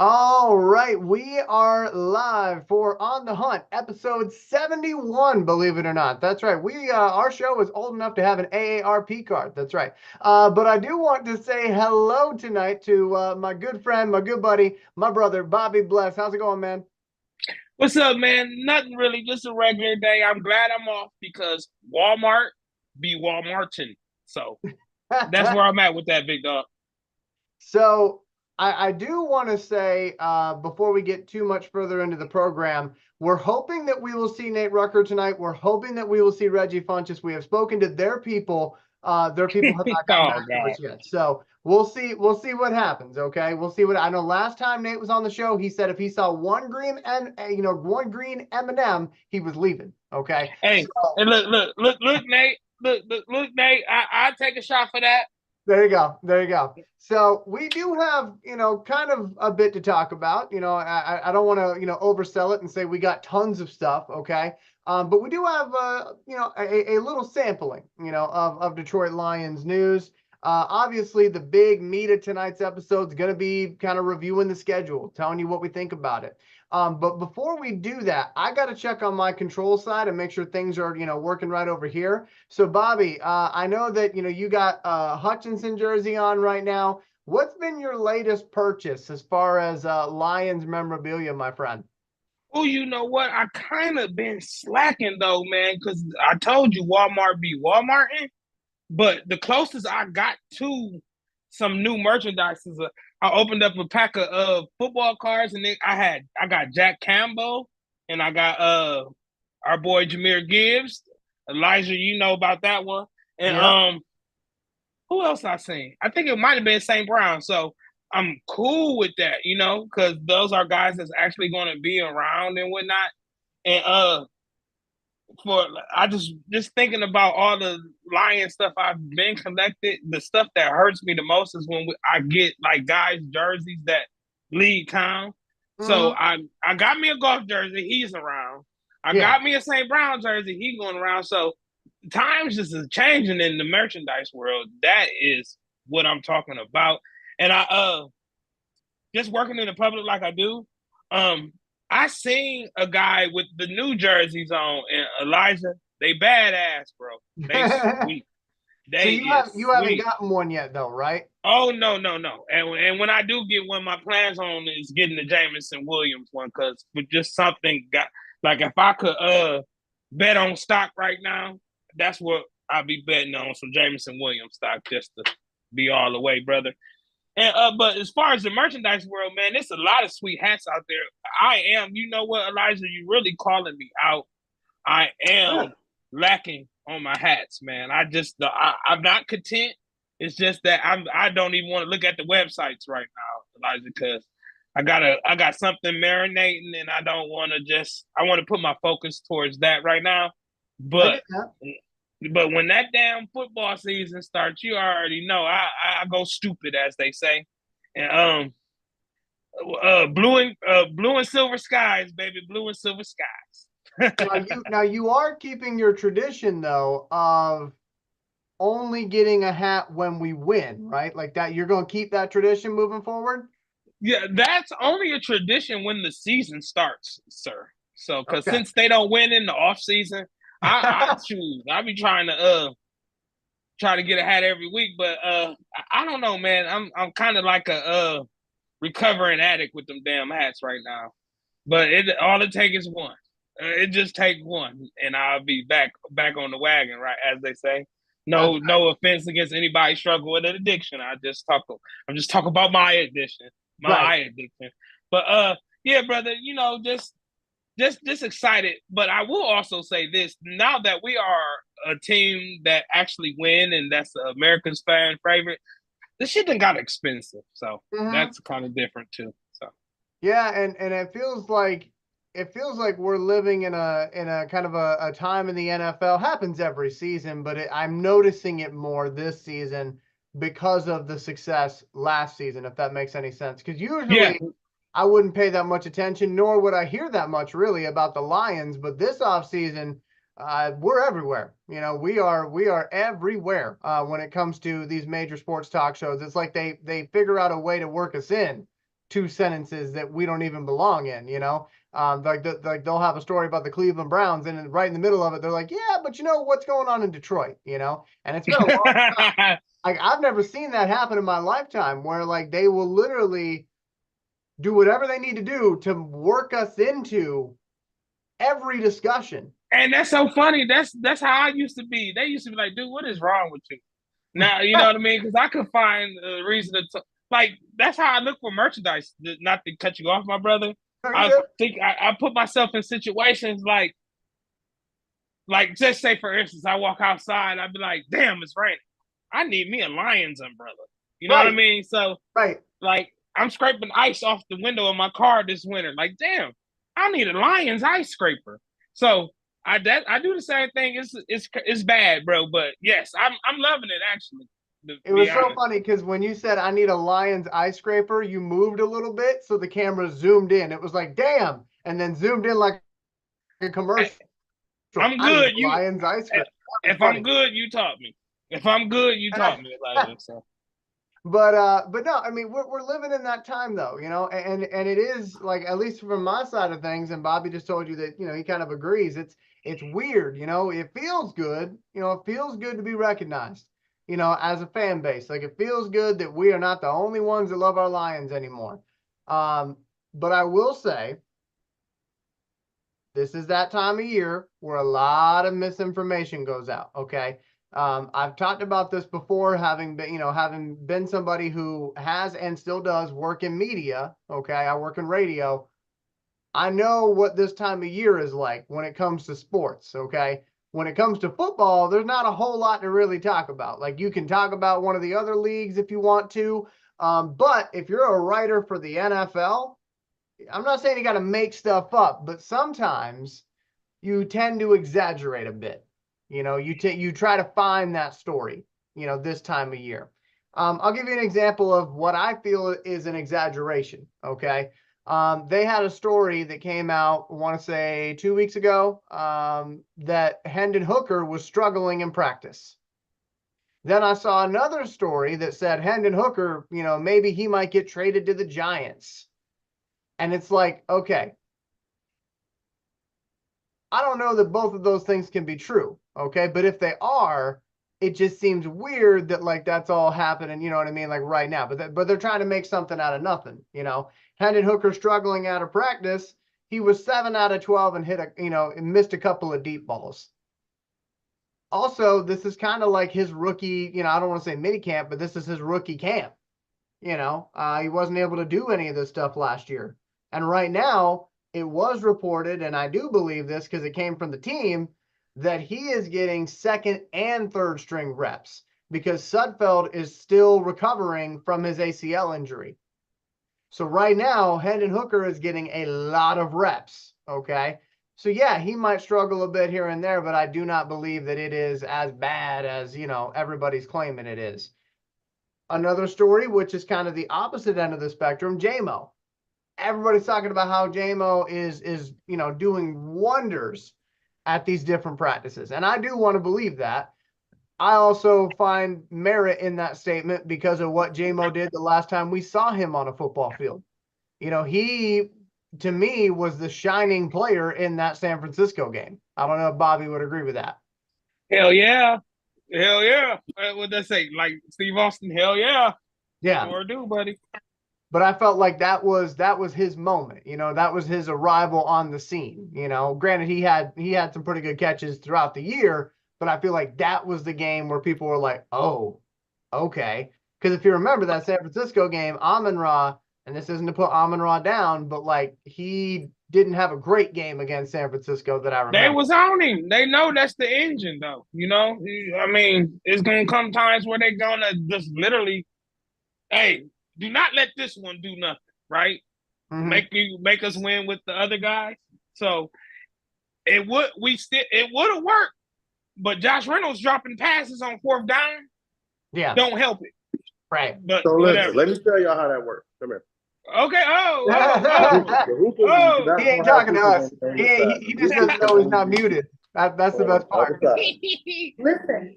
All right, we are live for On the Hunt, episode 71, believe it or not. That's right. Our show is old enough to have an AARP card. That's right. But I do want to say hello tonight to my good friend, my good buddy, my brother, Bobby Bless. How's it going, man? What's up, man? Nothing really, just a regular day. I'm glad I'm off because Walmart be Walmarting. So that's where I'm at with that big dog. So I do want to say, before we get too much further into the program, we're hoping that we will see Nate Rucker tonight. We're hoping that we will see Reggie Funches. We have spoken to their people. Their people have not gotten Oh back to God. us yet. So we'll see. We'll see what happens. Okay. We'll see what I know. Last time Nate was on the show, he said if he saw one green and one green M&M, he was leaving. Okay. Hey, So hey, look, Nate. Look, Nate. I take a shot for that. there you go. There you go. So we do have, kind of a bit to talk about. I don't want to, oversell it and say we got tons of stuff. Okay. But we do have, a little sampling, of Detroit Lions news. Obviously, the big meat of tonight's episode is going to be kind of reviewing the schedule, telling you what we think about it. But before we do that, I got to check on my control side and make sure things are, working right over here. So, Bobby, I know that you got a Hutchinson jersey on right now. What's been your latest purchase as far as Lions memorabilia, my friend? Oh, you know what? I kind of been slacking though, man, because I told you Walmart be Walmarting. But the closest I got to some new merchandise is I opened up a pack of football cards, and then I got Jack Campbell, and I got our boy Jameer Gibbs, Elijah. You know about that one, and Yep. who else I seen? I think it might have been St. Brown. So I'm cool with that, because those are guys that's actually going to be around and whatnot. And for I just thinking about all the lion stuff I've been collected. The stuff that hurts me the most is when I get like guys jerseys that leave town. So Hmm. I got me a golf jersey. He's around. I Yeah. got me a St. Brown jersey. He's going around. So times just is changing in the merchandise world. That is what I'm talking about. And I just working in the public like I do. Um, I seen a guy with the new jerseys on, and Elijah, they badass, bro. They sweet. So They you have is you haven't sweet. gotten one yet, though, right? Oh no, no, no. And when I do get one, my plans on is getting the Jameson Williams one because with just something got like if I could bet on stock right now, that's what I'd be betting on some Jameson Williams stock just to be all the way, brother. And but as far as the merchandise world, man, there's a lot of sweet hats out there. I am, you know what, Elijah, you really calling me out. I am lacking on my hats, man. I'm not content. It's just that I don't even want to look at the websites right now, Elijah, because I got something marinating and I don't want to just I want to put my focus towards that right now. I But get that. when that damn football season starts, you already know I go stupid as they say. And blue and silver skies, baby, blue and silver skies. Now you are keeping your tradition though of only getting a hat when we win, right? Like that, you're going to keep that tradition moving forward. Yeah, that's only a tradition when the season starts, sir. So, because Okay. since they don't win in the off season, I choose. I be trying to try to get a hat every week, but I don't know, man. I'm kind of like a recovering addict with them damn hats right now. But it takes is one. It just takes one, and I'll be back on the wagon, right? As they say. That's No offense against anybody struggling with an addiction. I'm just talking about my addiction, right. my addiction. But yeah, brother, just excited. But I will also say this: now that we are a team that actually win, and that's America's fan favorite, this shit done got expensive. So Hmm. that's kind of different too. So Yeah, and it feels like we're living in a kind of a time in the NFL. Happens every season, but I'm noticing it more this season because of the success last season, if that makes any sense. Because yeah, usually I wouldn't pay that much attention, nor would I hear that much really about the Lions. But this offseason, we're everywhere. We are everywhere when it comes to these major sports talk shows. It's like they figure out a way to work us in. two sentences that we don't even belong in, you know? Like they'll have a story about the Cleveland Browns, and then right in the middle of it, they're like, yeah, but you know what's going on in Detroit, you know? And it's been a long time. Like, I've never seen that happen in my lifetime, where like they will literally do whatever they need to do to work us into every discussion. And that's so funny. That's how I used to be. They used to be like, dude, what is wrong with you? Now, you know what I mean? Because I could find a reason to like. That's how I look for merchandise. Not to cut you off, my brother. I think I put myself in situations like just say for instance, I walk outside, I'd be like, damn, it's raining. I need me a Lions umbrella. You know what I mean? So like I'm scraping ice off the window of my car this winter. Like, damn, I need a Lions ice scraper. So I do the same thing. It's bad, bro. But yes, I'm loving it actually. It was so funny because when you said I need a Lions ice scraper, you moved a little bit so the camera zoomed in. It was like, damn, and then zoomed in like a commercial. I'm good. You Lions ice scraper. If I'm good, you taught me. If I'm good, you taught me about it. So. But no, I mean we're living in that time though, you know, and it is like, at least from my side of things, and Bobby just told you that, you know, he kind of agrees. It's weird, you know. It feels good, you know. It feels good to be recognized, you know, as a fan base. Like, it feels good that we are not the only ones that love our Lions anymore. But I will say, this is that time of year where a lot of misinformation goes out. Okay. I've talked about this before, having been somebody who has and still does work in media. Okay. I work in radio. I know what this time of year is like when it comes to sports. Okay. When it comes to football, there's not a whole lot to really talk about. Like, you can talk about one of the other leagues if you want to. But if you're a writer for the NFL, I'm not saying you got to make stuff up, but sometimes you tend to exaggerate a bit. You know, you try to find that story, you know, this time of year. I'll give you an example of what I feel is an exaggeration. Okay. They had a story that came out, I want to say 2 weeks ago, that Hendon Hooker was struggling in practice. Then I saw another story that said Hendon Hooker, you know, maybe he might get traded to the Giants. And it's like, okay, I don't know that both of those things can be true. Okay. But if they are, it just seems weird that like that's all happening, you know what I mean? Like right now, but they're trying to make something out of nothing, you know. Hendon Hooker struggling out of practice. He was 7 out of 12 and missed a couple of deep balls. Also, this is kind of like his rookie, you know, I don't want to say mini camp, but this is his rookie camp. You know, he wasn't able to do any of this stuff last year. And right now, it was reported, and I do believe this because it came from the team, that he is getting second and third string reps because Sudfeld is still recovering from his ACL injury. So right now, Hendon Hooker is getting a lot of reps. Okay. So yeah, he might struggle a bit here and there, but I do not believe that it is as bad as, you know, everybody's claiming it is. Another story, which is kind of the opposite end of the spectrum, JMO. Everybody's talking about how JMO is, you know, doing wonders at these different practices. And I do want to believe that. I also find merit in that statement because of what JMO did the last time we saw him on a football field. You know, he, to me, was the shining player in that San Francisco game. I don't know if Bobby would agree with that. Hell yeah. Hell yeah. What they say? Like Steve Austin, hell yeah. Yeah. Or do, buddy. But I felt like that was his moment. You know, that was his arrival on the scene. You know, granted, he had some pretty good catches throughout the year, but I feel like that was the game where people were like, oh, okay. Because if you remember that San Francisco game, Amon-Ra, and this isn't to put Amon-Ra down, but like he didn't have a great game against San Francisco that I remember. They was on him. They know that's the engine, though. You know, I mean, it's gonna come times where they're gonna just literally, hey, do not let this one do nothing, right? Mm-hmm. Make us win with the other guys. So it would have worked, but Josh Reynolds dropping passes on fourth down, don't help it. Right. But so let me tell y'all how that works. Come here. Okay. He ain't talking to us. He just doesn't know he's not muted. That's the best part. Listen.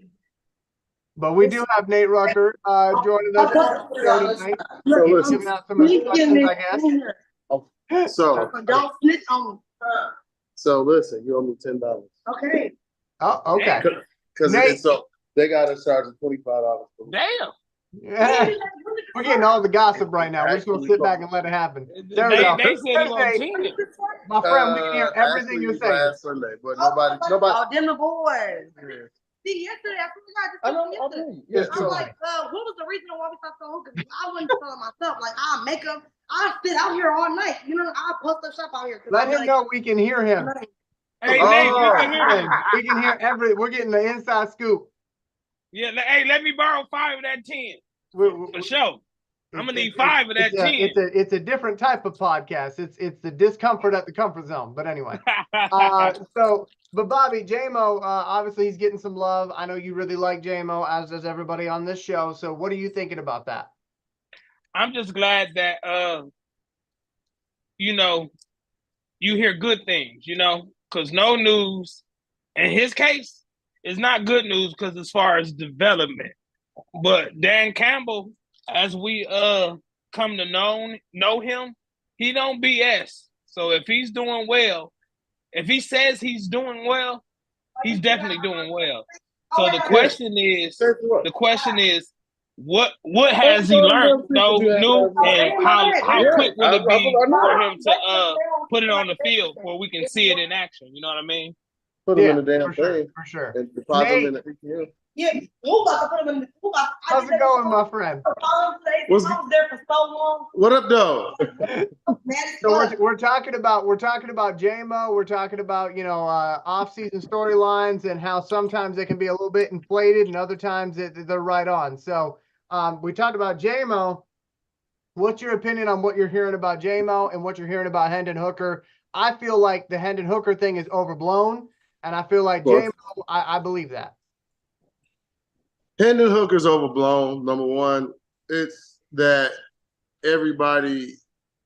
But we do have Nate Rucker joining us on the show tonight. So He's listen. giving out some instructions, I guess. So Don't snitch on so listen, you owe me $10. Okay. Oh, okay. Because Nate. so they got to charge $25. Damn. Yeah. We're getting all the gossip right now. We're just gonna sit back and let it happen. There we go. They said he gonna Nate, cheat. my friend, we can hear everything you're saying. Last Sunday, but nobody. Oh, them the boys. Yeah. See, yesterday, I I forgot know. to I yesterday. know. Yeah. It's I'm true. like, what was the reason why we stopped selling hookahs? I wasn't selling myself. Like, I'll make them. I'll sit out here all night. You know, I'll post the shop out here. Let him know we can hear him. Hey, Oh, Nate, we can hear you. We can hear we're getting the inside scoop. Yeah, hey, let me borrow 5 of that 10 for sure. I'm gonna need 5 of that 10. It's a different type of podcast. It's the discomfort at the comfort zone. But anyway, but Bobby, JMO, obviously he's getting some love. I know you really like JMO, as does everybody on this show. So what are you thinking about that? I'm just glad that you know, you hear good things, you know, because no news in his case is not good news because as far as development. But Dan Campbell, as we come to know him, he don't BS. So if he's doing well, if he says he's doing well, he's definitely doing well. So the question is, what has he learned new, and how quick will it be for him to put it on the field where we can see it in action? You know what I mean? Put him in the damn thing. For sure. And deposit him in the ATM. Yeah, who about to put them in? How's it going, my friend? I was there for so long. What up, though? So we're talking about JMO. We're talking about off-season storylines and how sometimes they can be a little bit inflated and other times they're right on. So we talked about JMO. What's your opinion on what you're hearing about JMO and what you're hearing about Hendon Hooker? I feel like the Hendon Hooker thing is overblown, and I feel like JMO. I believe that. Hendon Hooker's overblown. Number one, it's that everybody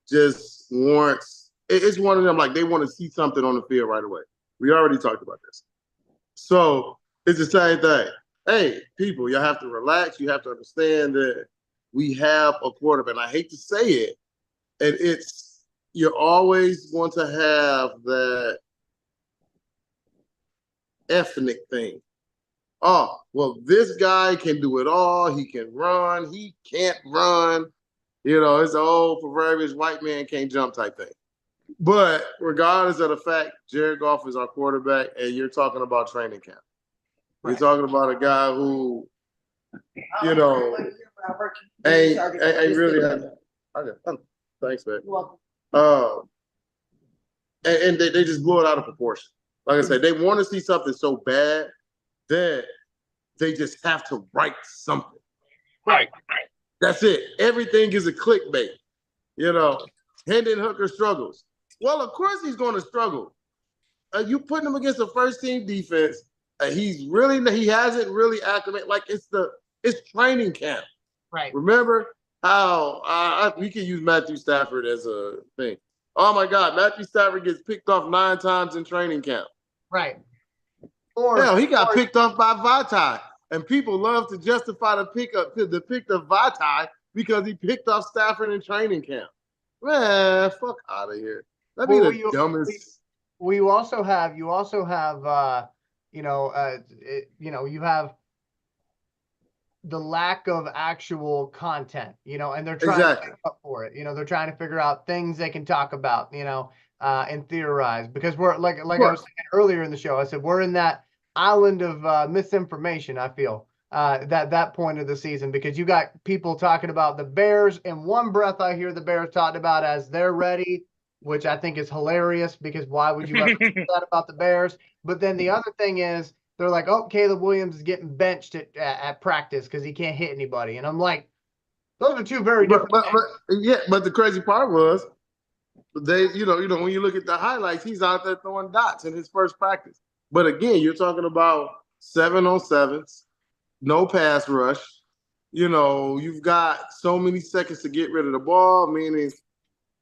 just wants. It's one of them, like they want to see something on the field right away. We already talked about this. So it's the same thing. Hey, people, you have to relax. You have to understand that we have a quarterback. And I hate to say it, and you're always going to have that ethnic thing. Oh, well, this guy can do it all. He can run. He can't run. It's the old proverbial white man can't jump type thing. But regardless of the fact, Jared Goff is our quarterback, and you're talking about training camp. Right. You're talking about a guy who, ain't really have. Thanks, man. And they just blew it out of proportion. Like I said, they want to see something so bad that they just have to write something. Right. That's it. Everything is a clickbait. Hendon Hooker struggles. Well, of course he's going to struggle. You putting him against a first-team defense. He hasn't really acclimated. Like it's training camp. Right. Remember how we can use Matthew Stafford as a thing. Oh my God, Matthew Stafford gets picked off 9 times in training camp. Right. Hell, he got picked off by Vitae, and people love to justify the pick of Vitae because he picked off Stafford in training camp. Man, fuck out of here. That'd be the dumbest. You also have you have the lack of actual content, and they're trying to make up for it. They're trying to figure out things they can talk about, and theorize, because we're like I was saying earlier in the show, I said we're in that island of misinformation. I feel that point of the season, because you got people talking about the Bears in one breath. I hear the Bears talked about as they're ready, which I think is hilarious, because why would you ever say that about the Bears? But then the other thing is they're like, oh, Caleb Williams is getting benched at practice because he can't hit anybody, and I'm like, those are two very different things. But the crazy part was, when you look at the highlights, he's out there throwing dots in his first practice. But again, you're talking about 7-on-7s, no pass rush. You've got so many seconds to get rid of the ball, meaning the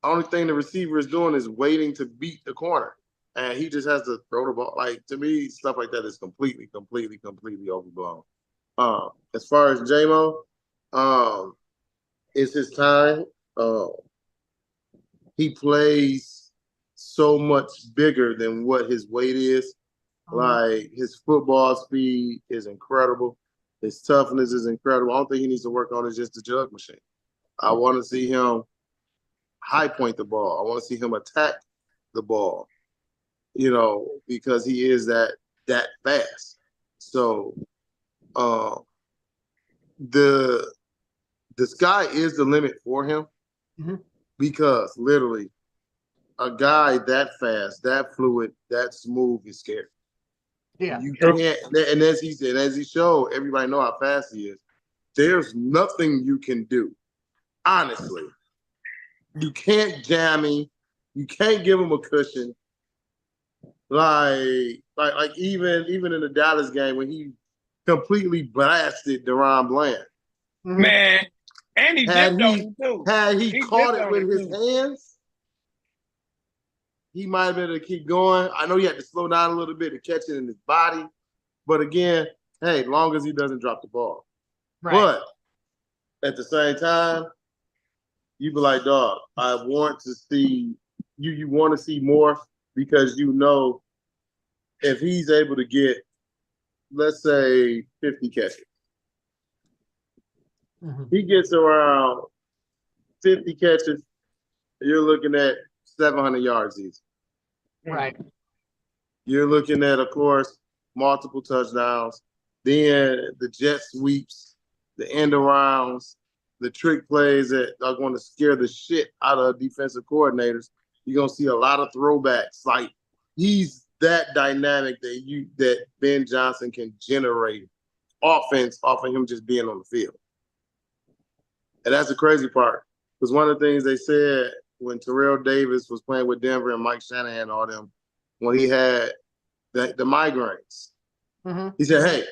only thing the receiver is doing is waiting to beat the corner. And he just has to throw the ball. Like, to me, stuff like that is completely overblown. As far as J-Mo, it's his time. He plays so much bigger than what his weight is. Like his football speed is incredible. His toughness is incredible. I don't think he needs to work on is just the jug machine. I want to see him high point the ball. I want to see him attack the ball, because he is that fast. So the sky is the limit for him because literally a guy that fast, that fluid, that smooth is scary. Yeah. You can't, and as he said, as he showed, everybody know how fast he is. There's nothing you can do. Honestly, you can't jam him. You can't give him a cushion. Like even in the Dallas game when he completely blasted Deron Bland. Man, and he dipped on him too. Had he caught it with his hands, he might have been able to keep going. I know he had to slow down a little bit to catch it in his body. But again, hey, long as he doesn't drop the ball. Right. But at the same time, you be like, dog, I want to see you want to see more because if he's able to get, let's say, 50 catches, he gets around 50 catches, you're looking at 700 yards easy. Right. You're looking at, of course, multiple touchdowns, then the jet sweeps, the end arounds, the trick plays that are going to scare the shit out of defensive coordinators. You're going to see a lot of throwbacks. Like, he's that dynamic that Ben Johnson can generate offense off of him just being on the field. And that's the crazy part. Because one of the things they said when Terrell Davis was playing with Denver and Mike Shanahan and all them, when he had the migraines, he said, hey,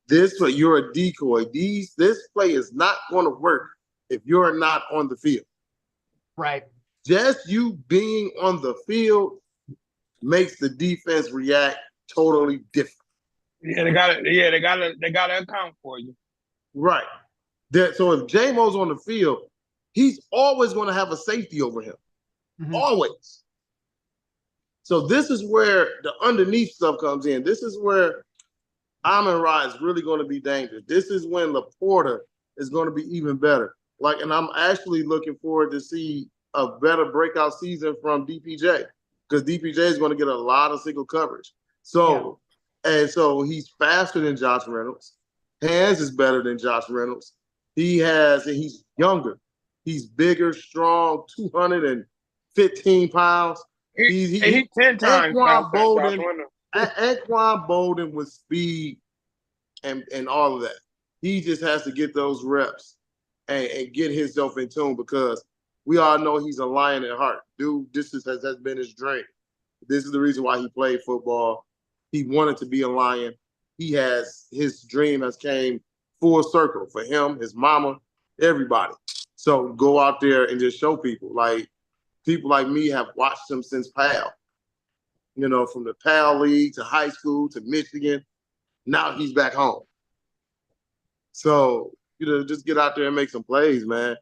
you're a decoy. This play is not going to work if you're not on the field. Right. Just you being on the field makes the defense react totally different. Yeah, they gotta account for you. Right. So if J-Mo's on the field, he's always going to have a safety over him. Always. So this is where the underneath stuff comes in. This is where Amon-Ra is really going to be dangerous. This is when Laporta is going to be even better. And I'm actually looking forward to see a better breakout season from DPJ because DPJ is going to get a lot of single coverage. So he's faster than Josh Reynolds. Hands is better than Josh Reynolds. He's younger. He's bigger, strong, 215 pounds. He's 10 times Anquan Bolden with speed and all of that. He just has to get those reps and get himself in tune because we all know he's a lion at heart. Dude, this has been his dream. This is the reason why he played football. He wanted to be a lion. His dream has came full circle for him, his mama, everybody. So go out there and just show people. Like, people like me have watched him since PAL. From the PAL League to high school to Michigan. Now he's back home. So, just get out there and make some plays, man.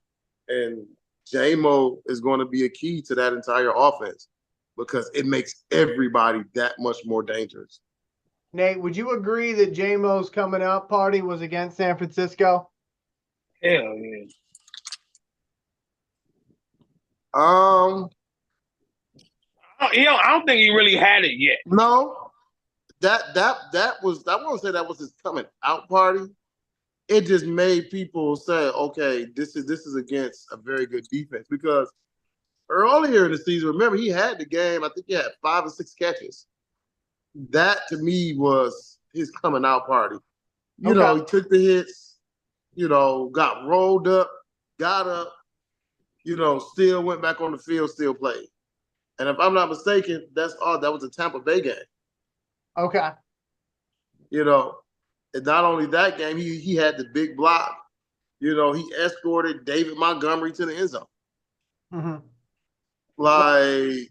And J-Mo is going to be a key to that entire offense because it makes everybody that much more dangerous. Nate, would you agree that J-Mo's coming out party was against San Francisco? Hell yeah. I don't think he really had it yet. No, that was, I won't say that was his coming out party. It just made people say, okay, this is against a very good defense because earlier in the season, remember he had the game. I think he had 5 or 6 catches. That to me was his coming out party. He took the hits. Got rolled up, got up. Still went back on the field, still played. And if I'm not mistaken, that was a Tampa Bay game. Okay. And not only that game, he had the big block. He escorted David Montgomery to the end zone. That was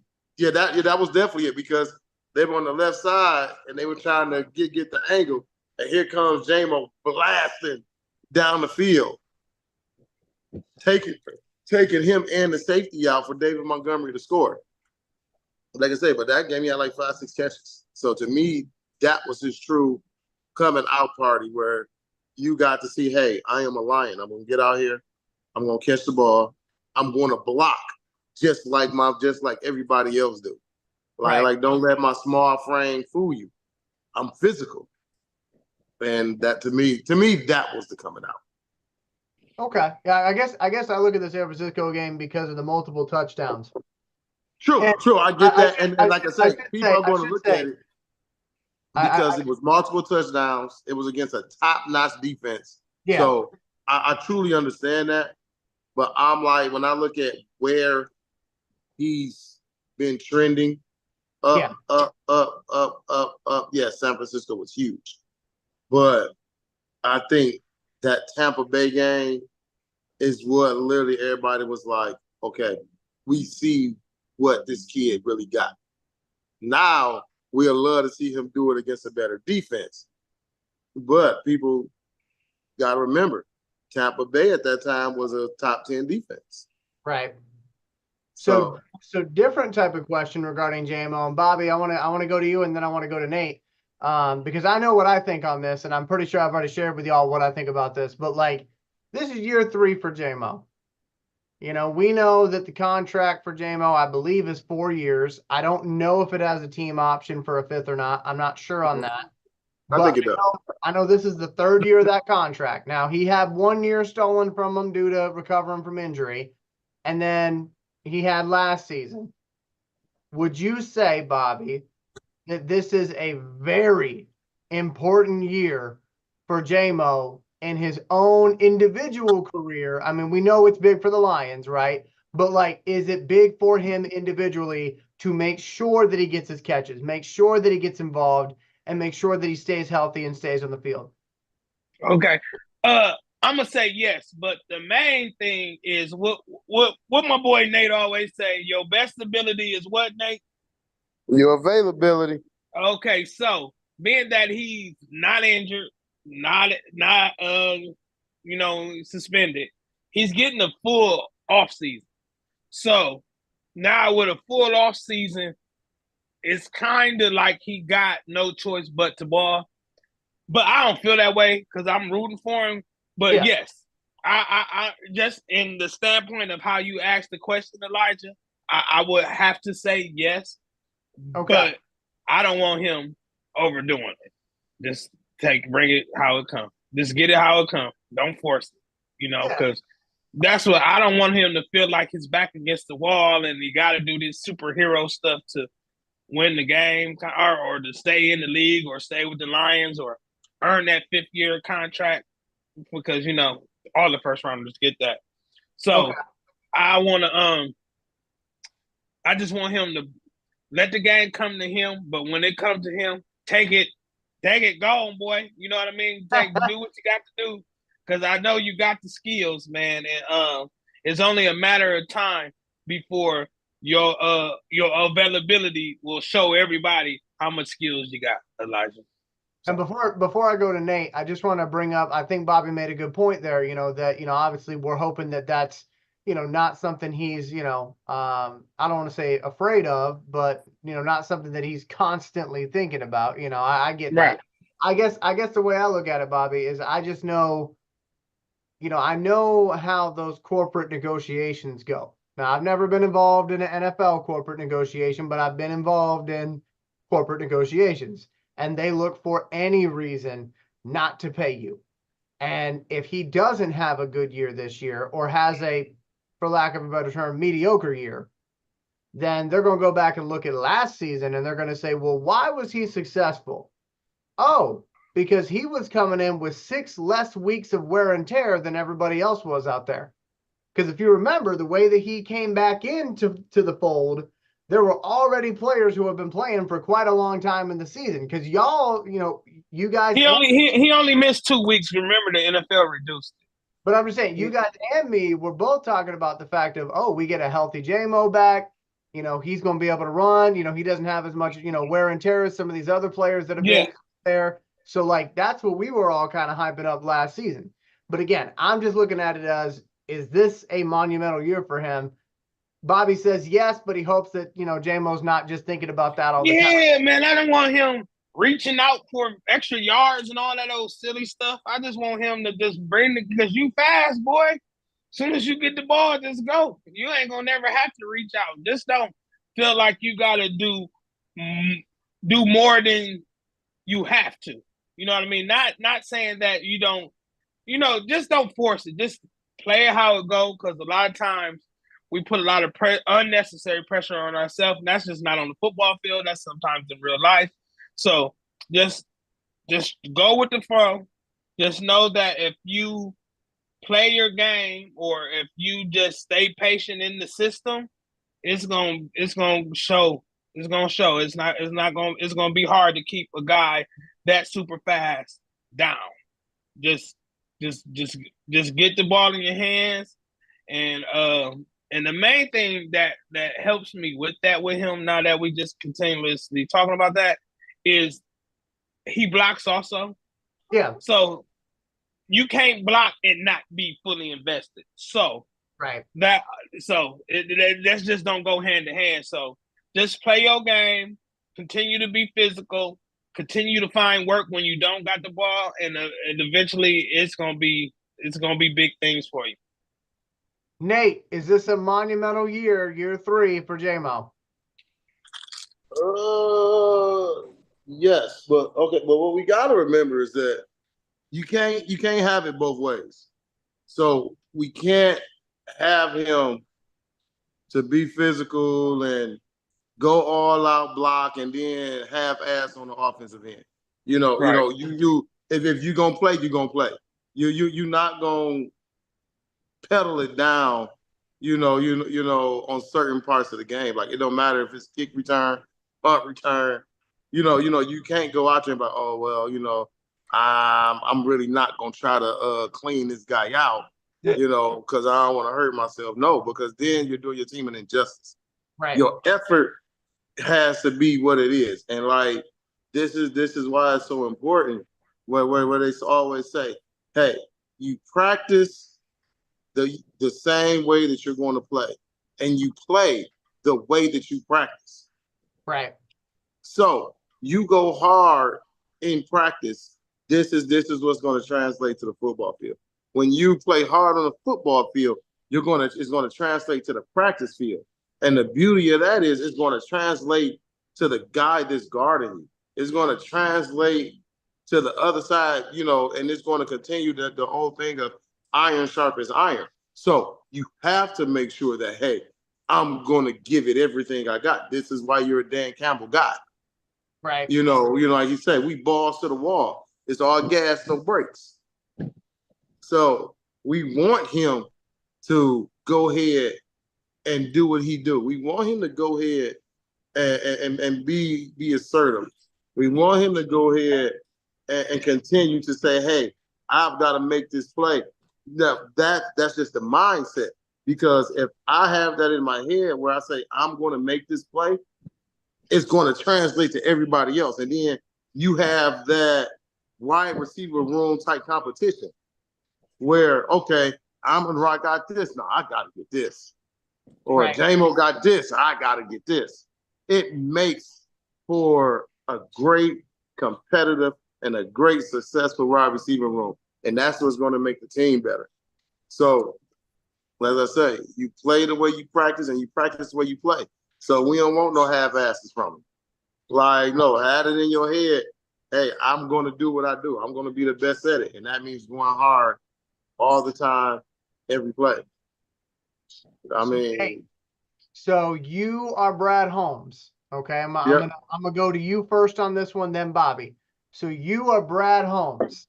definitely it because they were on the left side and they were trying to get the angle. and here comes J-Mo blasting down the field, taking him and the safety out for David Montgomery to score. Like I say, but that game he had like 5-6 catches. So to me, that was his true coming out party where you got to see, hey, I am a Lion. I'm gonna get out here. I'm gonna catch the ball. I'm gonna block just like everybody else do. Like don't let my small frame fool you. I'm physical. And that to me, that was the coming out. Okay. Yeah, I guess I look at the San Francisco game because of the multiple touchdowns. True. I get that. And like I say, people are going to look at it because it was multiple touchdowns. It was against a top-notch defense. Yeah. So I truly understand that. But I'm like, when I look at where he's been trending, up. Yeah, San Francisco was huge. But I think that Tampa Bay game is what literally everybody was like, okay, we see what this kid really got. Now we'll love to see him do it against a better defense. But people got to remember, Tampa Bay at that time was a top 10 defense. Right. So different type of question regarding JMO and Bobby. I want to go to you, and then I want to go to Nate, because I know what I think on this, and I'm pretty sure I've already shared with y'all what I think about this. But like, this is year 3 for JMO. You know, we know that the contract for JMO, I believe, is 4 years. I don't know if it has a team option for a 5th or not. I'm not sure on that. I think it does. I know this is the 3rd year of that contract. Now, he had 1 year stolen from him due to recovering from injury, and then he had last season. Would you say, Bobby, that this is a very important year for JMO in his own individual career? I mean, we know it's big for the Lions, right? But like, is it big for him individually to make sure that he gets his catches, make sure that he gets involved, and make sure that he stays healthy and stays on the field? Okay. I'm gonna say yes, but the main thing is what my boy Nate always say, your best ability is what, Nate? Your availability. Okay, so being that he's not injured, not suspended, he's getting a full off season. So now with a full off season, it's kind of like he got no choice but to ball. But I don't feel that way because I'm rooting for him. But yes, I just in the standpoint of how you asked the question, Elijah, I would have to say yes. Okay. But I don't want him overdoing it. Just bring it how it comes. Just get it how it comes. Don't force it, because that's what I don't want him to feel like his back against the wall and he got to do this superhero stuff to win the game or to stay in the league or stay with the Lions or earn that 5th year contract, because all the first rounders get that. So I want to I just want him to let the game come to him, but when it comes to him, take it, go on, boy. You know what I mean? Do what you got to do, because I know you got the skills, man, and it's only a matter of time before your availability will show everybody how much skills you got, Elijah. And before I go to Nate, I just want to bring up, I think Bobby made a good point there, that, obviously we're hoping that that's, not something he's, I don't want to say afraid of, but, not something that he's constantly thinking about. I get that. I guess the way I look at it, Bobby, is I just know, I know how those corporate negotiations go. Now, I've never been involved in an NFL corporate negotiation, but I've been involved in corporate negotiations. And they look for any reason not to pay you. And if he doesn't have a good year this year, or has a, for lack of a better term, mediocre year, then they're going to go back and look at last season and they're going to say, well, why was he successful? Oh, because he was coming in with 6 less weeks of wear and tear than everybody else was out there. Because if you remember, the way that he came back into the fold, there were already players who have been playing for quite a long time in the season. Because y'all, you guys. He only missed 2 weeks. Remember, the NFL reduced it. But I'm just saying, you guys and me were both talking about the fact of, we get a healthy JMO back. He's going to be able to run. He doesn't have as much, wear and tear as some of these other players that have been there. So like that's what we were all kind of hyping up last season. But again, I'm just looking at it as, is this a monumental year for him? Bobby says yes, but he hopes that, you know, J-Mo's not just thinking about that all the time. Yeah, man, I don't want him reaching out for extra yards and all that old silly stuff. I just want him to just bring the, because you fast, boy. Soon as you get the ball, just go. You ain't gonna never have to reach out. Just don't feel like you gotta do more than you have to. You know what I mean? Not saying that you don't, you know, just don't force it. Just play it how it goes, because a lot of times we put a lot of unnecessary pressure on ourselves, and that's just not on the football field. That's sometimes in real life. So just go with the flow. Just know that if you play your game, or if you just stay patient in the system, it's gonna show. It's gonna show. It's gonna be hard to keep a guy that super fast down. Just get the ball in your hands, and the main thing that helps me with him, now that we just continuously talking about that, is he blocks also. Yeah. So you can't block and not be fully invested. So right. That just don't go hand to hand. So just play your game, continue to be physical, continue to find work when you don't got the ball, and eventually it's gonna be big things for you. Nate, is this a monumental year 3 for J-Mo? Yes, but okay, but what we got to remember is that you can't have it both ways. So we can't have him to be physical and go all out block and then half ass on the offensive end. You know, right. If you're gonna play, you're gonna play. You're not gonna pedal it down, you know, on certain parts of the game. Like, it don't matter if it's kick return, punt return. You can't go out there and be like, oh well, I'm really not gonna try to clean this guy out, because I don't want to hurt myself. No, because then you're doing your team an injustice. Right. Your effort has to be what it is, and like this is why it's so important. Where they always say, hey, you practice the same way that you're going to play, and you play the way that you practice. Right. So you go hard in practice. This is what's going to translate to the football field. When you play hard on the football field, it's going to translate to the practice field. And the beauty of that is it's going to translate to the guy that's guarding you. It's going to translate to the other side, and it's going to continue the whole thing of iron sharpens iron. So you have to make sure that, hey, I'm going to give it everything I got. This is why you're a Dan Campbell guy. Right. Like you said, we balls to the wall. It's all gas, no brakes. So we want him to go ahead and do what he do. We want him to go ahead and be assertive. We want him to go ahead and continue to say, hey, I've got to make this play. Now, that's just the mindset. Because if I have that in my head where I say, I'm going to make this play, it's going to translate to everybody else. And then you have that wide receiver room type competition where, okay, I got this. No, I got to get this. Or right. J-Mo got this. I got to get this. It makes for a great competitive and a great successful wide receiver room. And that's what's going to make the team better. So, as I say, you play the way you practice and you practice the way you play. So we don't want no half-asses from them. Like, no, have it in your head, hey, I'm going to do what I do. I'm going to be the best at it. And that means going hard all the time, every play. I mean. Hey, so you are Brad Holmes, okay? I'm gonna go to you first on this one, then Bobby. So you are Brad Holmes.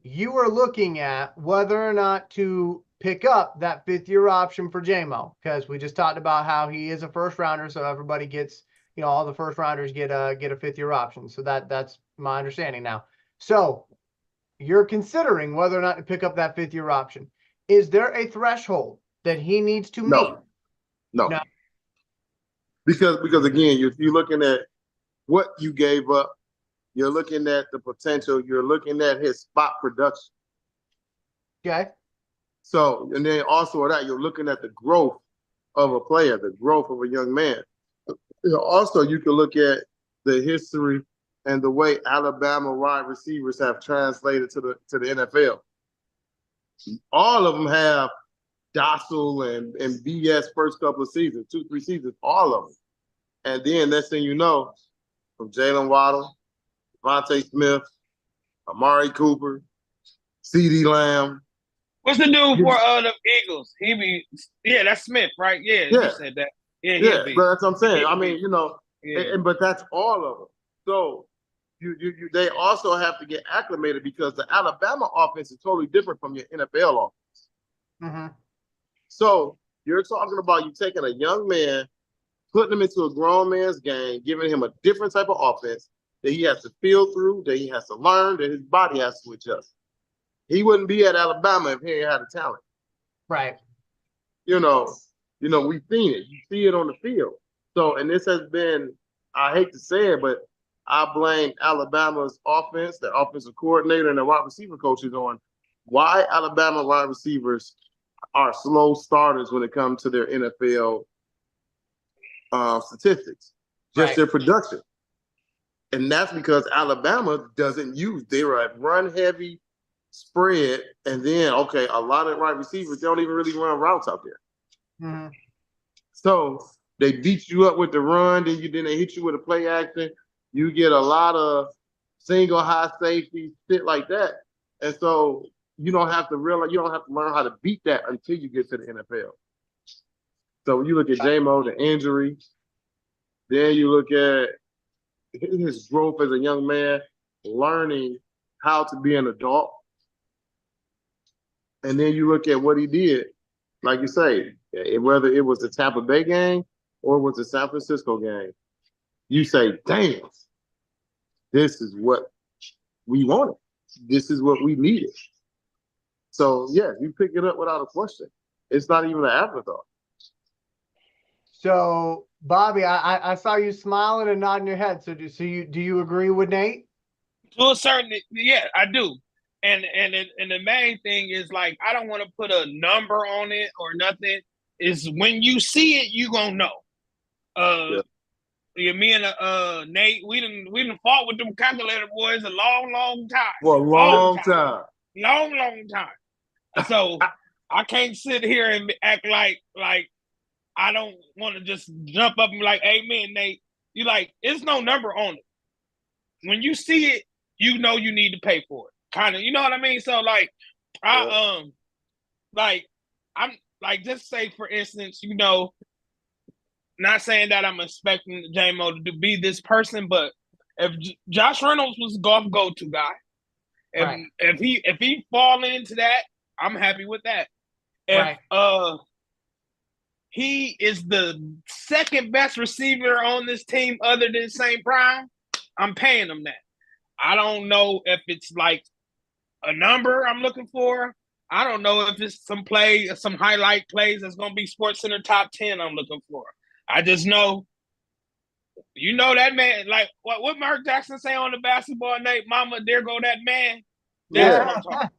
You are looking at whether or not to pick up that 5th-year option for J-Mo, because we just talked about how he is a first rounder, so everybody gets, all the first rounders get a 5th-year option. So that's my understanding now. So you're considering whether or not to pick up that 5th-year option. Is there a threshold that he needs to meet? No. Because again, if you're looking at what you gave up You're looking at the potential. You're looking at his spot production. Okay. So, and then also that you're looking at the growth of a player, the growth of a young man. Also, you can look at the history and the way Alabama wide receivers have translated to the NFL. All of them have docile and BS first couple of seasons, 2-3 seasons, all of them. And then next thing you know, from Jalen Waddle, Devontae Smith, Amari Cooper, CeeDee Lamb. What's the dude for the Eagles? That's Smith, right? Yeah, you said that. Yeah, but that's what I'm saying. I mean, but that's all of them. So they also have to get acclimated because the Alabama offense is totally different from your NFL offense. Mm-hmm. So you're talking about you taking a young man, putting him into a grown man's game, giving him a different type of offense that he has to feel through, that he has to learn, that his body has to adjust. He wouldn't be at Alabama if he ain't had the talent. Right. We've seen it. You see it on the field. So, and this has been, I hate to say it, but I blame Alabama's offense, the offensive coordinator, and the wide receiver coaches on why Alabama wide receivers are slow starters when it comes to their NFL statistics, just their production. And that's because Alabama doesn't use, they're a run-heavy spread, and then, a lot of wide receivers, they don't even really run routes out there. Mm-hmm. So they beat you up with the run, then they hit you with a play action. You get a lot of single high safety, shit like that. And so you don't have to learn how to beat that until you get to the NFL. So when you look at J-Mo, the injury, then you look at his growth as a young man, learning how to be an adult. And then you look at what he did, like you say, whether it was the Tampa Bay game or it was the San Francisco game, you say, damn, this is what we wanted. This is what we needed. So, yeah, you pick it up without a question. It's not even an afterthought. So, Bobby, I saw you smiling and nodding your head. So, do you agree with Nate? To a certain, yeah, I do. And the main thing is, like, I don't want to put a number on it or nothing. Is when you see it, you gonna know. Me and Nate, we didn't fought with them calculator boys a long time. For a long time. Long time. So I can't sit here and act like I don't want to just jump up and be like, amen, Nate. You like, it's no number on it. When you see it, you know you need to pay for it. Kind of, you know what I mean? So like, I'm like, just say for instance, not saying that I'm expecting J-Mo to be this person, but if Josh Reynolds was golf go-to guy, if he fall into that, I'm happy with that. If he is the second best receiver on this team other than St. Brown, I'm paying him that. I don't know if it's like a number I'm looking for. I don't know if it's some highlight plays that's going to be SportsCenter top 10 I'm looking for. I just know, that man, like what Mark Jackson say on the basketball, Nate, mama, there go that man. That's what I'm talking about.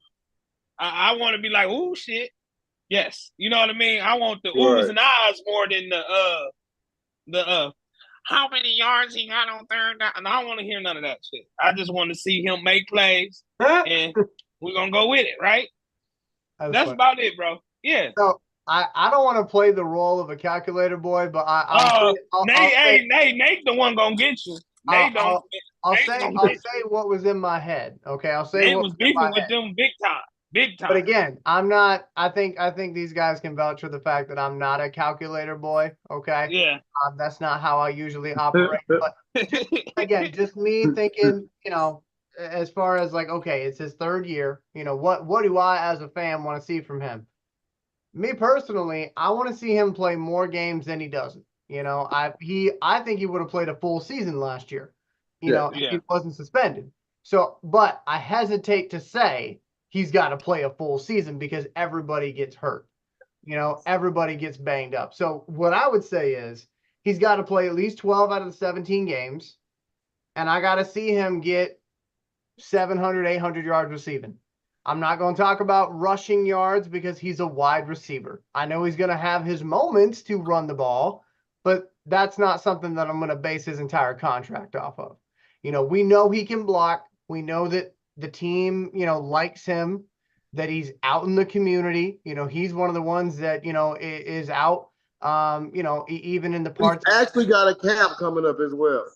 I want to be like, ooh, shit. Yes. You know what I mean? I want the oohs and ahs more than the how many yards he got on third down. And I don't want to hear none of that shit. I just want to see him make plays, and we're going to go with it, right? That's about it, bro. Yeah. So I don't want to play the role of a calculator boy, but Nate the one going to get you. I'll say what was in my head. Okay. I'll say Nate was beefing with them big time. But again, I'm not. I think these guys can vouch for the fact that I'm not a calculator boy. Okay. Yeah. That's not how I usually operate. But again, just me thinking, as far as like, okay, it's his third year. What do I as a fan want to see from him? Me personally, I want to see him play more games than he doesn't. I think he would have played a full season last year. If he wasn't suspended. So, but I hesitate to say he's got to play a full season because everybody gets hurt. Everybody gets banged up. So what I would say is he's got to play at least 12 out of the 17 games. and I got to see him get 700, 800 yards receiving. I'm not going to talk about rushing yards because he's a wide receiver. I know he's going to have his moments to run the ball, but that's not something that I'm going to base his entire contract off of. We know he can block. We know that the team, likes him, that he's out in the community. He's one of the ones that, is out, even in the parts. He's actually got a camp coming up as well.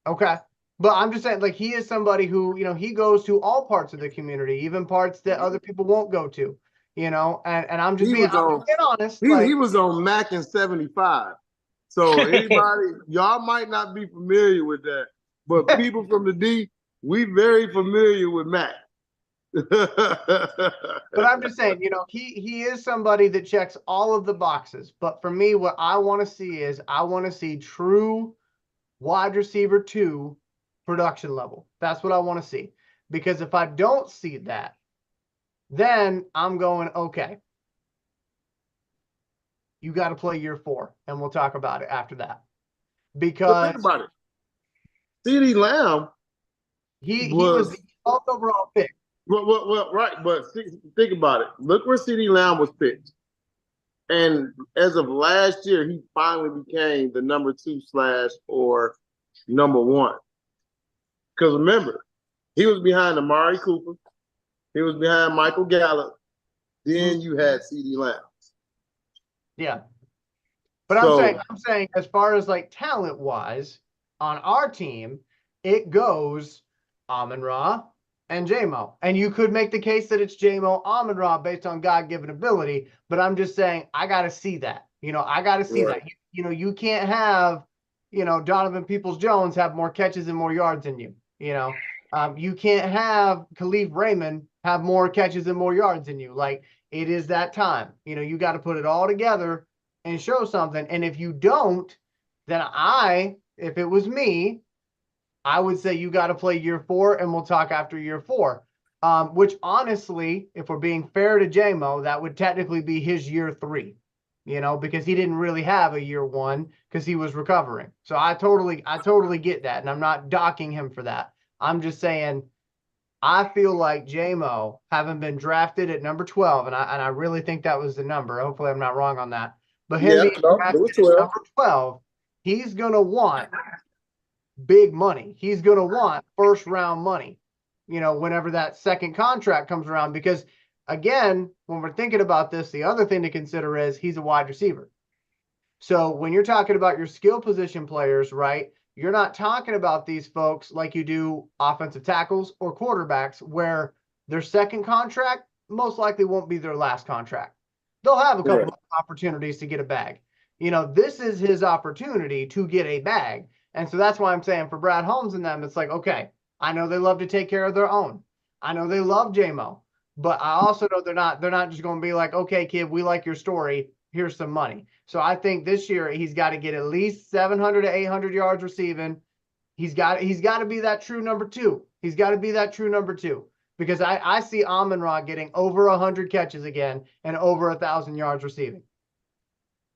Okay. But I'm just saying, like, he is somebody who, he goes to all parts of the community, even parts that other people won't go to, and I'm just being honest. He was on Mac in 75. So anybody, y'all might not be familiar with that, but people from the D, we very familiar with Mac. But I'm just saying, he is somebody that checks all of the boxes. But for me, what I want to see is true wide receiver 2 production level. That's what I want to see. Because if I don't see that, then I'm going, okay, you got to play year 4, and we'll talk about it after that. Because think about it. CeeDee Lamb, he was the 12th overall pick. Well, right, but think about it. Look where CeeDee Lamb was picked. And as of last year, he finally became the number 2 / or number 1. Because remember, he was behind Amari Cooper. He was behind Michael Gallup. Then you had CeeDee Lamb. Yeah. But I'm saying as far as like talent-wise, on our team, it goes Amon-Ra and J-Mo. And you could make the case that it's J-Mo, Amon-Ra based on God-given ability, but I'm just saying I got to see that. I got to see that. You can't have, Donovan Peoples-Jones have more catches and more yards than you. You can't have Khalif Raymond have more catches and more yards than you. Like, it is that time. You got to put it all together and show something. And if you don't, then if it was me, I would say you got to play year 4, and we'll talk after year 4. Which honestly, if we're being fair to J-Mo, that would technically be his year 3. Because he didn't really have a year 1 because he was recovering. So I totally get that. And I'm not docking him for that. I'm just saying, I feel like J-Mo, having been drafted at number 12, and I really think that was the number. Hopefully I'm not wrong on that. But him being drafted at number 12, he's going to want big money. He's going to want first round money, whenever that second contract comes around, because again, when we're thinking about this, the other thing to consider is he's a wide receiver. So when you're talking about your skill position players, right, you're not talking about these folks like you do offensive tackles or quarterbacks, where their second contract most likely won't be their last contract. They'll have a couple of opportunities to get a bag. This is his opportunity to get a bag. And so that's why I'm saying for Brad Holmes and them, it's like, okay, I know they love to take care of their own. I know they love J-Mo, but I also know they're not just going to be like, okay, kid, we like your story. Here's some money. So I think this year he's got to get at least 700 to 800 yards receiving. He's got to be that true number 2. He's got to be that true number 2, because I see Amon-Ra getting over 100 catches again and over 1,000 yards receiving.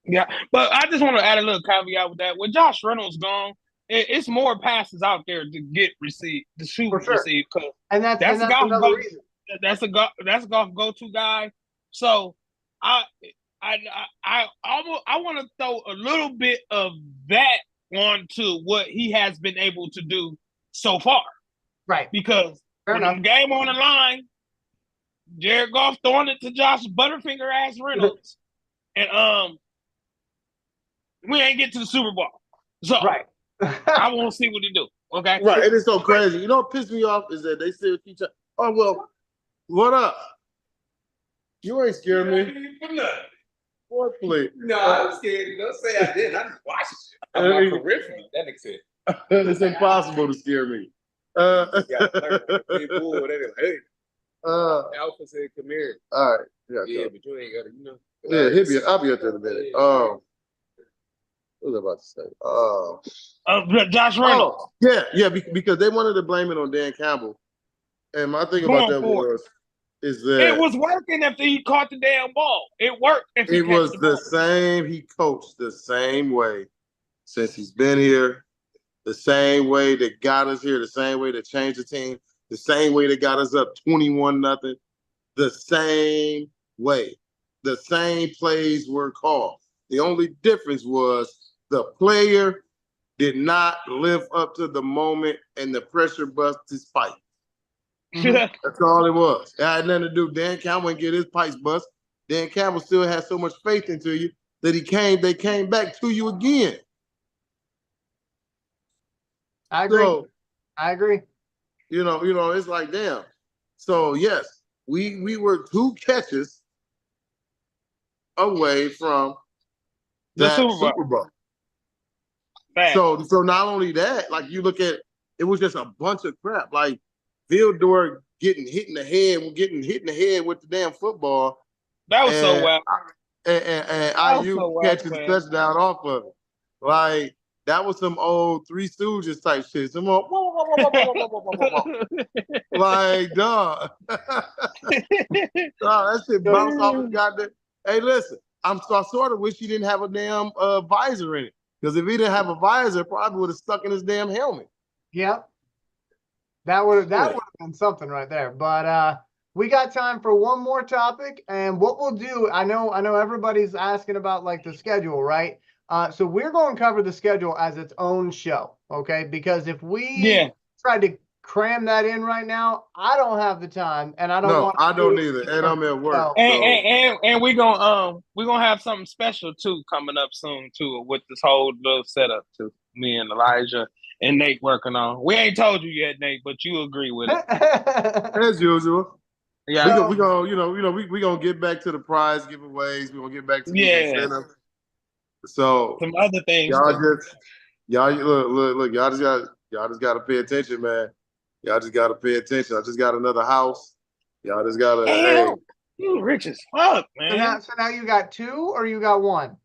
Yeah, but I just want to add a little caveat with that. With Josh Reynolds gone, it's more passes out there to get received, to shoot receive. And that's another reason. That's a golf go-to guy. So I want to throw a little bit of that onto what he has been able to do so far. Right. Because when the game on the line, Jared Goff throwing it to Josh Butterfinger ass Reynolds, and we ain't get to the Super Bowl. So I want to see what he do. Okay. Right. It is so crazy. You know what pissed me off is that they say with each other, oh well, what up? You ain't scared me. What, please? No, I was scared. Don't say I didn't. I just watched it. I'm my periphery. That makes sense. It's impossible to scare me. Yeah, hey, Alpha said, "Come here." All right. Yeah, but you ain't got to, Yeah, I'll be up there in a minute. What was I about to say? Josh Reynolds. Yeah, because they wanted to blame it on Dan Campbell, and my thing about that is that it was working after he caught the damn ball. It worked. It was the same. He coached the same way since he's been here. the same way that got us here, the same way that changed the team, the same way that got us up 21-0, the same way. The same plays were called. The only difference was the player did not live up to the moment and the pressure bust his pipe. That's all it was. It had nothing to do. Dan Campbell didn't get his pipes bust. Dan Campbell still had so much faith into you that they came back to you again. I agree. So, I agree. you know, it's like, damn. So yes, we were 2 catches away from The that Super Bowl. Fact. So not only that, like you look at it was just a bunch of crap. Like Vildor getting hit in the head with the damn football. That was so well. And was IU so well catches played. touchdown off of it. Like that was some old Three Stooges type shit. Some old, like dog. That shit bounced off the goddamn. Hey, listen, I sort of wish he didn't have a damn visor in it. Because if he didn't have a visor, it probably would have stuck in his damn helmet. Yep. That would have been something right there. But we got time for one more topic, and what we'll do, I know everybody's asking about like the schedule, right? So we're going to cover the schedule as its own show, okay? Because if we try to cram that in right now, I don't have the time, and I don't either, and I'm at work. And we're gonna have something special too coming up soon too with this whole little setup too. Me and Elijah and Nate working on. We ain't told you yet, Nate, but you agree with it. As usual. Yeah. We gonna get back to the prize giveaways. We're gonna get back to the incentives. So some other things. Y'all just gotta pay attention, man. Y'all just gotta pay attention. I just got another house. Y'all just gotta. Damn, you rich as fuck, man. So now you got 2 or you got 1?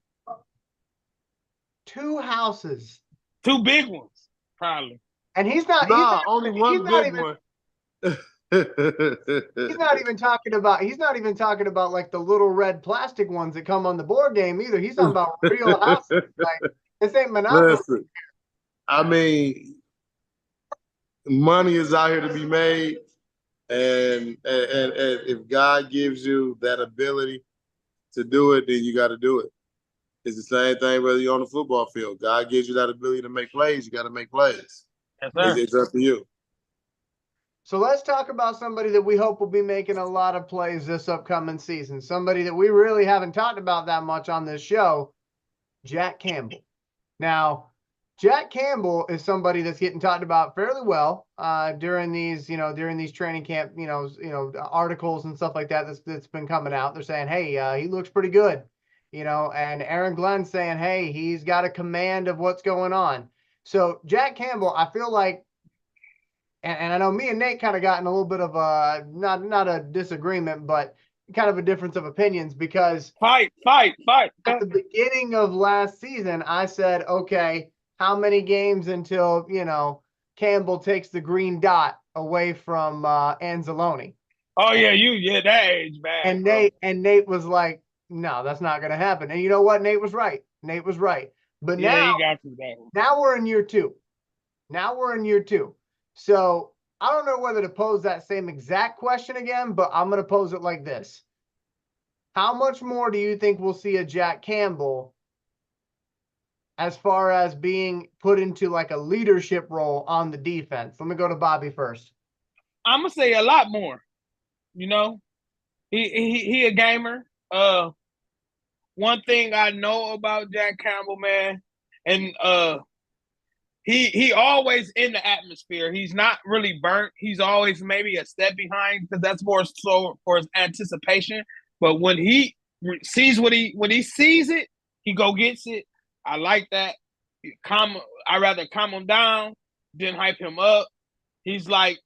2 houses. 2 big ones, probably. And he's not. Only one big one. He's not even talking about like the little red plastic ones that come on the board game either. He's talking about real houses. Like this ain't Monopoly. Listen, I mean, money is out here to be made, and if God gives you that ability to do it, then you got to do it. It's the same thing whether you're on the football field. God gives you that ability to make plays. You got to make plays. Yes, sir. It's up to you. So let's talk about somebody that we hope will be making a lot of plays this upcoming season. Somebody that we really haven't talked about that much on this show, Jack Campbell. Now, Jack Campbell is somebody that's getting talked about fairly well during these training camp, articles and stuff like that that's been coming out. They're saying, hey, he looks pretty good, and Aaron Glenn's saying, hey, he's got a command of what's going on. So Jack Campbell, I feel like, and I know me and Nate kind of got in a little bit of a, not a disagreement, but kind of a difference of opinions because fight. At the beginning of last season, I said, okay, how many games until, Campbell takes the green dot away from Anzalone? Oh yeah, that age bad. And Nate was like, no, that's not going to happen. And you know what? Nate was right. But now we're in year 2. So I don't know whether to pose that same exact question again, but I'm going to pose it like this. How much more do you think we'll see a Jack Campbell as far as being put into like a leadership role on the defense? Let me go to Bobby first. I'm going to say a lot more. He a gamer. One thing I know about Jack Campbell, man, and He always in the atmosphere. He's not really burnt. He's always maybe a step behind because that's more so for his anticipation. But when he sees when he sees it, he go gets it. I like that. I rather calm him down than hype him up. He's like,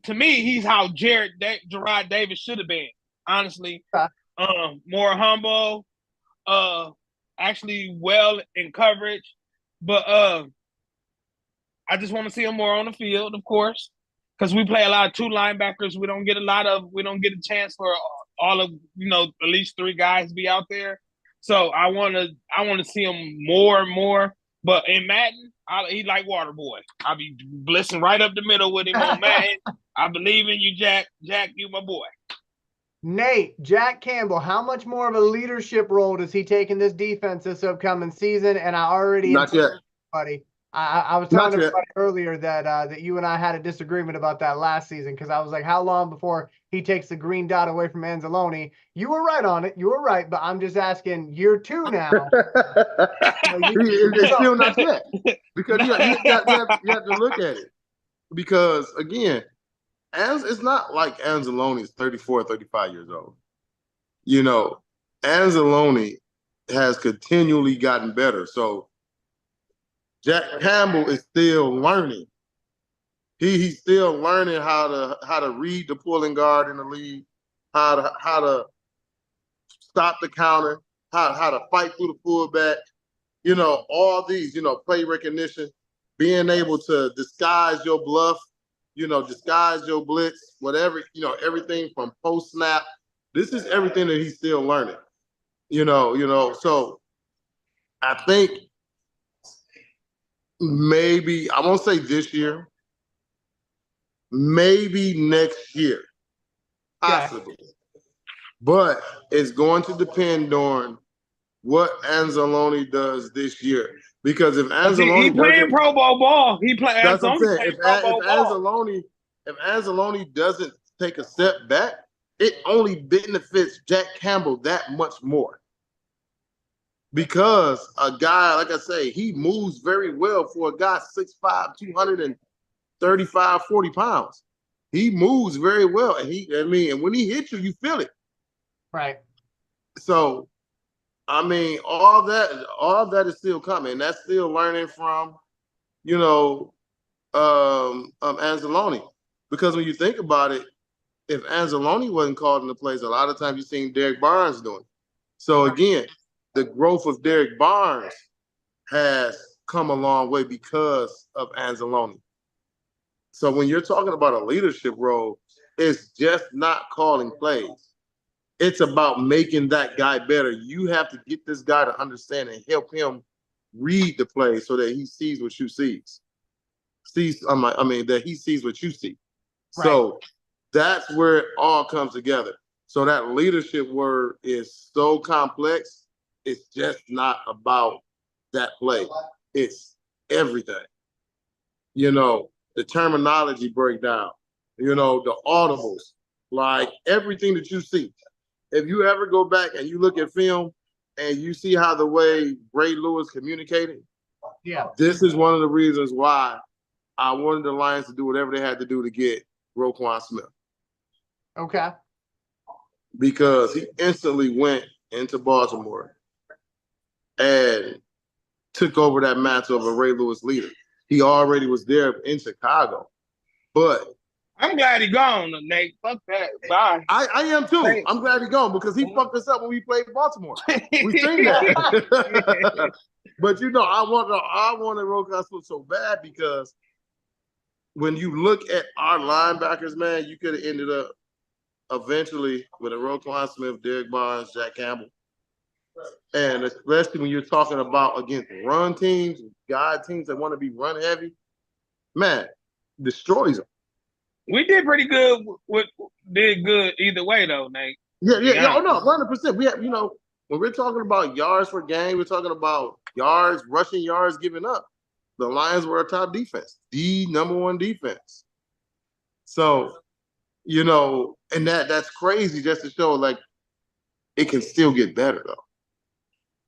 to me, he's how Gerard Davis should have been. Honestly, more humble, actually well in coverage. But I just want to see him more on the field, of course, because we play a lot of 2 linebackers. We don't get a chance for all of at least 3 guys be out there. So I want to see him more and more. But in Madden, he like Water Boy. I'll be blitzing right up the middle with him on Madden. I believe in you, Jack. Jack, you my boy. Nate, Jack Campbell, how much more of a leadership role does he take in this defense this upcoming season? And I already Not yet. Buddy, I was telling everybody earlier that that you and I had a disagreement about that last season because I was like, how long before he takes the green dot away from Anzalone? You were right on it. You were right, but I'm just asking year 2 now. It's still not yet because you have to look at it because again, it's not like Anzalone is 34, 35 years old. You know, Anzalone has continually gotten better. So Jack Campbell is still learning. He's still learning how to read the pulling guard in the league, how to stop the counter, how to fight through the fullback. You know, all these, you know, play recognition, being able to disguise your bluff, you know, disguise your blitz, whatever, you know, everything from post snap. This is everything that he's still learning. You know, so I think maybe, I won't say this year, maybe next year, possibly. Okay. But it's going to depend on what Anzalone does this year. Because if Anzalone he playing Pro Bowl ball, that's what I'm saying. If Anzalone doesn't take a step back, it only benefits Jack Campbell that much more. Because a guy, like I say, he moves very well for a guy 6'5", 235, 40 pounds. He moves very well. And when he hits you, you feel it. Right. So, I mean, all that is still coming. That's still learning from, you know, Anzalone. Because when you think about it, if Anzalone wasn't called in the plays, a lot of times you've seen Derek Barnes doing it. So again, the growth of Derek Barnes has come a long way because of Anzalone. So when you're talking about a leadership role, it's just not calling plays. It's about making that guy better. You have to get this guy to understand and help him read the play so that he sees what you see. That he sees what you see. Right. So that's where it all comes together. So that leadership word is so complex. It's just not about that play. It's everything. You know, the terminology breakdown, you know, the audibles, like everything that you see. If you ever go back and you look at film and you see how the way Ray Lewis communicated, this is one of the reasons why I wanted the Lions to do whatever they had to do to get Roquan Smith. Okay. Because he instantly went into Baltimore and took over that mantle of a Ray Lewis leader. He already was there in Chicago. But I'm glad he gone, Nate. Fuck that. Bye. I am too. Thanks. I'm glad he gone because he fucked us up when we played Baltimore. We seen that. But you know, I wanted Roquan Smith so bad because when you look at our linebackers, man, you could have ended up eventually with a Roquan Smith, Derek Barnes, Jack Campbell. And especially when you're talking about against run teams, guide teams that want to be run heavy, man, destroys them. We did pretty good. Did good either way, though, Nate. Yeah. Oh no, 100%. We have, you know, when we're talking about yards per game, we're talking about yards, rushing yards given up. The Lions were a top defense, the number one defense. So, you know, and that's crazy just to show like it can still get better though.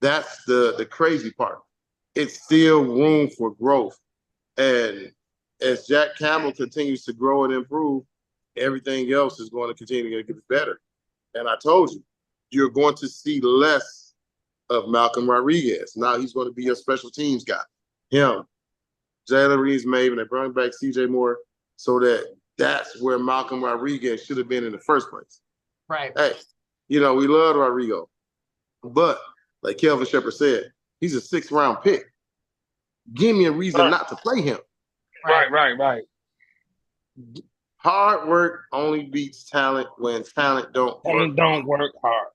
That's the crazy part. It's still room for growth. And as Jack Campbell continues to grow and improve, everything else is going to continue to get better. And I told you, you're going to see less of Malcolm Rodriguez. Now he's going to be a special teams guy. Him, Jalen Reeves-Maybin, they brought back CJ Moore so that's where Malcolm Rodriguez should have been in the first place. Right. Hey, you know, we love Rodrigo. But like Kelvin Shepherd said, he's a 6th round pick. Give me a reason not to play him. Right. Hard work only beats talent when talent don't work hard.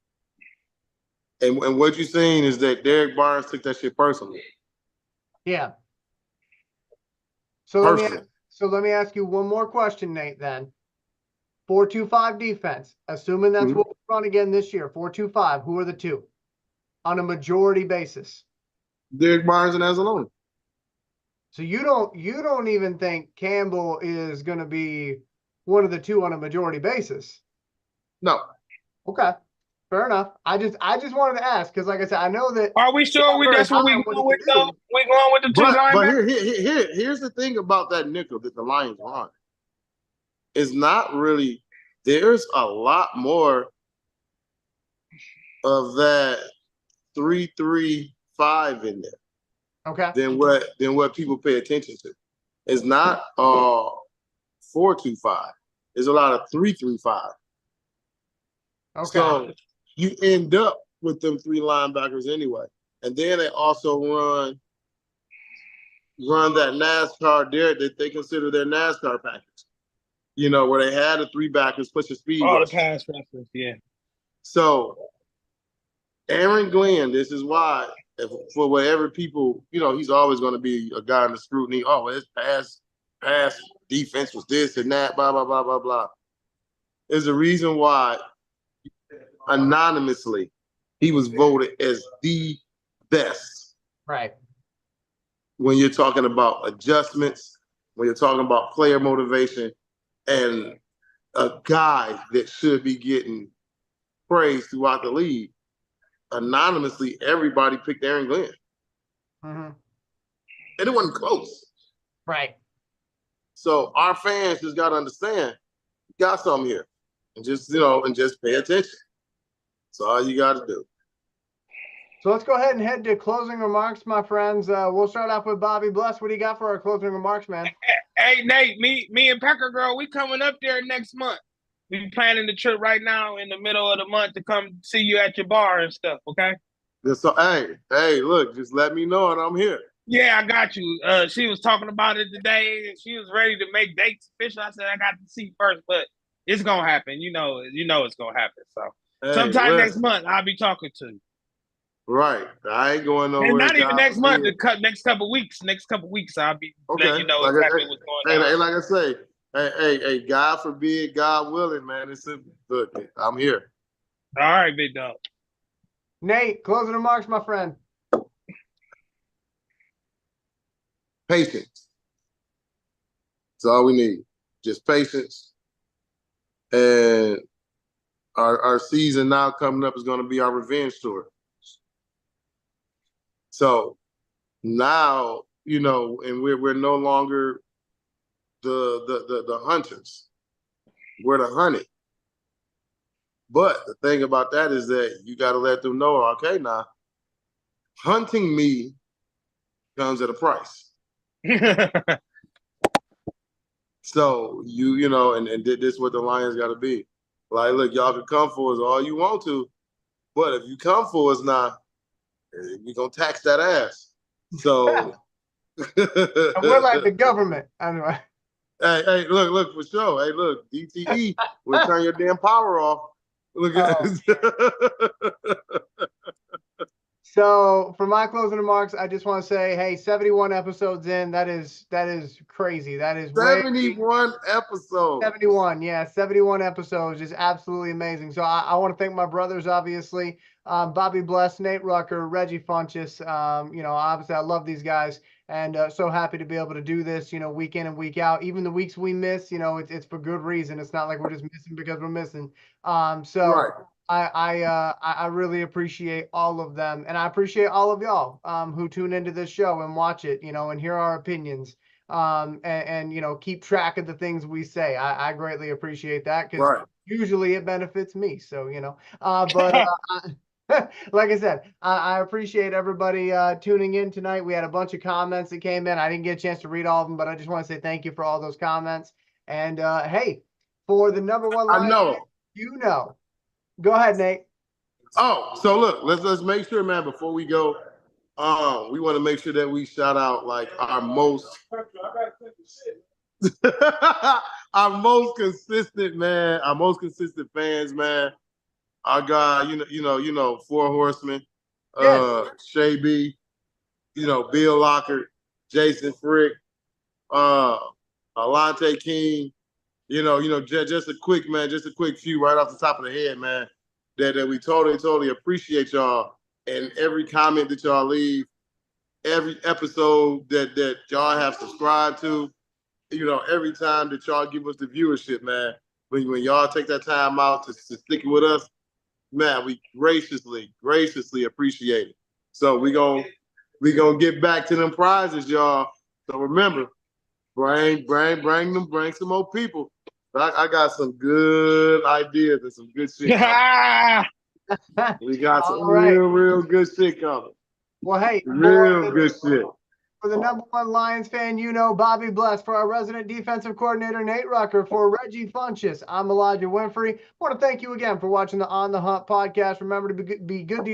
And what you're saying is that Derek Barnes took that shit personally. Yeah. So let me Personally. ask you one more question, Nate, then. 4-2-5 defense, assuming that's Mhm. what we run again this year, 4-2-5, who are the two on a majority basis? Derek Barnes and Anzalone. So you don't even think Campbell is going to be one of the two on a majority basis? No. Okay, fair enough. I just wanted to ask because, like I said, I know that. Are we sure that's what we What going he with can though? do. We going with the two But linebackers? here's the thing about that nickel that the Lions run. It's not really, there's a lot more of that 3-3-5 in there Okay. than what people pay attention to. It's not 4-2-5. There's a lot of 3-3-5. Okay. So you end up with them three linebackers anyway. And then they also run that NASCAR there that they consider their NASCAR package. You know, where they had the three backers push the speed All the rush. pass rushers, yeah. So Aaron Glenn, this is why, for whatever people, you know, he's always going to be a guy in the scrutiny. Oh, his pass defense was this and that, blah, blah, blah, blah, blah. There's a reason why anonymously he was voted as the best. Right. When you're talking about adjustments, when you're talking about player motivation, and a guy that should be getting praise throughout the league, anonymously, everybody picked Aaron Glenn. Mm-hmm. And it wasn't close. Right. So our fans just got to understand, you got something here. And just, just pay attention. That's all you got to do. So let's go ahead and head to closing remarks, my friends. We'll start off with Bobby Bless. What do you got for our closing remarks, man? Hey, Nate, me and Packer Girl, we coming up there next month. We planning the trip right now in the middle of the month to come see you at your bar and stuff, okay? So, hey, look, just let me know and I'm here. Yeah, I got you. She was talking about it today, and she was ready to make dates official. I said I got to see first, but it's gonna happen. You know it's gonna happen. So sometime next month, I'll be talking to you. Right, I ain't going nowhere. And not even next month. Next couple weeks. I'll be letting you know like exactly what's going on. Hey, like I say, hey, God forbid, God willing, man. Look, I'm here. All right, big dog. Nate, closing remarks, my friend. Patience. That's all we need. Just patience. And our season now coming up is going to be our revenge tour. So now, and we're no longer the hunters. We're the hunted. But the thing about that is that you got to let them know, okay, now, hunting me comes at a price. So and this is what the Lions got to be. Like, look, y'all can come for us all you want to, but if you come for us now, we're gonna tax that ass. So we're like the government. Anyway. Hey, look for sure. Hey, look, DTE will turn your damn power off. Look at So for my closing remarks, I just want to say, hey, 71 episodes in, that is crazy. That is 71 episodes. 71, yeah, 71 episodes is absolutely amazing. So I want to thank my brothers, obviously, Bobby Bless, Nate Rucker, Reggie Funchess. Obviously I love these guys, and so happy to be able to do this, week in and week out. Even the weeks we miss, it's for good reason. It's not like we're just missing because we're missing. Right. I really appreciate all of them, and I appreciate all of y'all who tune into this show and watch it, and hear our opinions, and keep track of the things we say. I greatly appreciate that because usually it benefits me. So like I said, I appreciate everybody tuning in tonight. We had a bunch of comments that came in. I didn't get a chance to read all of them, but I just want to say thank you for all those comments. And hey, for the number one line, I know. Go ahead, Nate. Oh, so look, let's make sure, man, before we go, we want to make sure that we shout out like our most our most consistent fans, man. Our guy, Four Horsemen, Shay B, Bill Lockard, Jason Frick, Alante King. Just a quick few right off the top of the head, man. That we totally appreciate y'all and every comment that y'all leave, every episode that y'all have subscribed to. Every time that y'all give us the viewership, man. When y'all take that time out to stick it with us, man, we graciously appreciate it. So we gonna get back to them prizes, y'all. So remember, bring some more people. I got some good ideas and some good shit coming. We got some real good shit coming. Well, hey, real good shit. For the #1 Lions fan, Bobby Bless. For our resident defensive coordinator, Nate Rucker. For Reggie Funchess, I'm Elijah Winfrey. I want to thank you again for watching the On the Hunt podcast. Remember to be good to